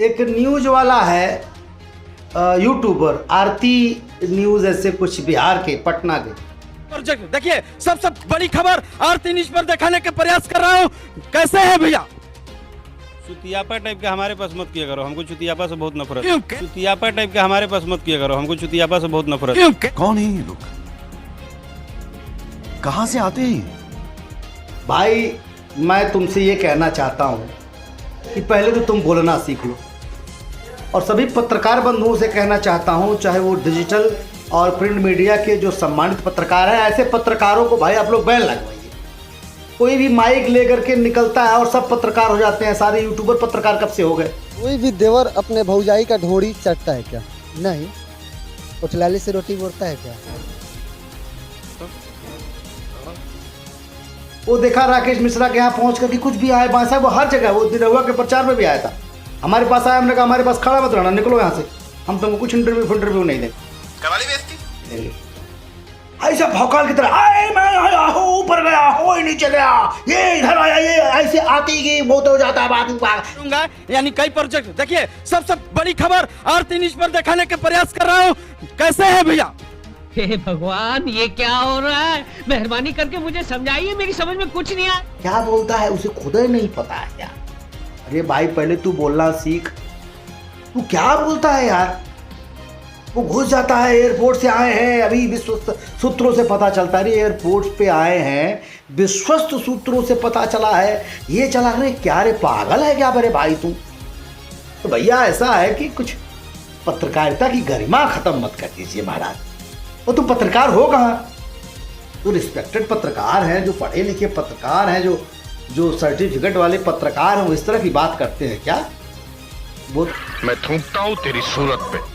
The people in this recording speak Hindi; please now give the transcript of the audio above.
एक न्यूज वाला है यूट्यूबर आरती न्यूज ऐसे कुछ बिहार के पटना के प्रोजेक्ट देखिए सबसे बड़ी खबर आरती न्यूज पर दिखाने के प्रयास कर रहा हूँ। कैसे है भैया? चुतियापा टाइप का हमारे पास मत किया करो, हमको चुतियापा से बहुत नफरत। क्यों? चुतियापा टाइप का हमारे पास मत किया करो, हमको चुतियापा से बहुत नफरत। कौन है ये लोग? कहां से आते हैं? भाई मैं तुमसे ये कहना चाहता हूँ कि पहले तो तुम बोलना सीख लो, और सभी पत्रकार बंधुओं से कहना चाहता हूँ, चाहे वो डिजिटल और प्रिंट मीडिया के जो सम्मानित पत्रकार हैं, ऐसे पत्रकारों को भाई आप लोग बैन लगवाइए। कोई भी माइक लेकर के निकलता है और सब पत्रकार हो जाते हैं। सारे यूट्यूबर पत्रकार कब से हो गए? कोई भी देवर अपने भौजाई का ढोड़ी चटता है क्या? नहीं। उठलाली से रोटी बोलता है क्या? वो देखा राकेश मिश्रा के यहाँ पहुँच कर कि कुछ भी आए बासा, वो हर जगह, वो निरहुआ के प्रचार में भी आया था, हमारे पास आया, हमने कहा हमारे पास खड़ा मत रहना, निकलो यहाँ से, हम तुमको कुछ इंटरव्यू नहीं देंगे। करवाली बेइज्जती? ऐसा भौकाल की तरह आए मैं आया हो, ऊपर गया हो, नीचे गया, ये इधर आया, ये ऐसे आती की बहुत हो जाता है बात। यानी कई प्रोजेक्ट देखिए सबसे बड़ी खबर आरती न्यूज पर दिखाने के प्रयास कर रहा हूँ। कैसे है भैया? हे भगवान, ये क्या हो रहा है? मेहरबानी करके मुझे समझाइए, मेरी समझ में कुछ नहीं आया। क्या बोलता है उसे खुद ही नहीं पता है यार। अरे भाई पहले तू बोलना सीख, तू क्या बोलता है यार? वो घुस जाता है, एयरपोर्ट से आए हैं, अभी विश्वस्त सूत्रों से पता चलता है, एयरपोर्ट पे आए हैं, विश्वस्त सूत्रों से पता चला है, ये चला। अरे क्या रे पागल है क्या बड़े भाई तू? तो भैया ऐसा है कि कुछ पत्रकारिता की गरिमा खत्म मत कर दीजिए महाराज। वो तुम पत्रकार हो कहाँ? तो रिस्पेक्टेड पत्रकार हैं, जो पढ़े लिखे पत्रकार हैं, जो सर्टिफिकेट वाले पत्रकार हैं, वो इस तरह की बात करते हैं क्या? वो मैं थूकता हूँ तेरी सूरत पे।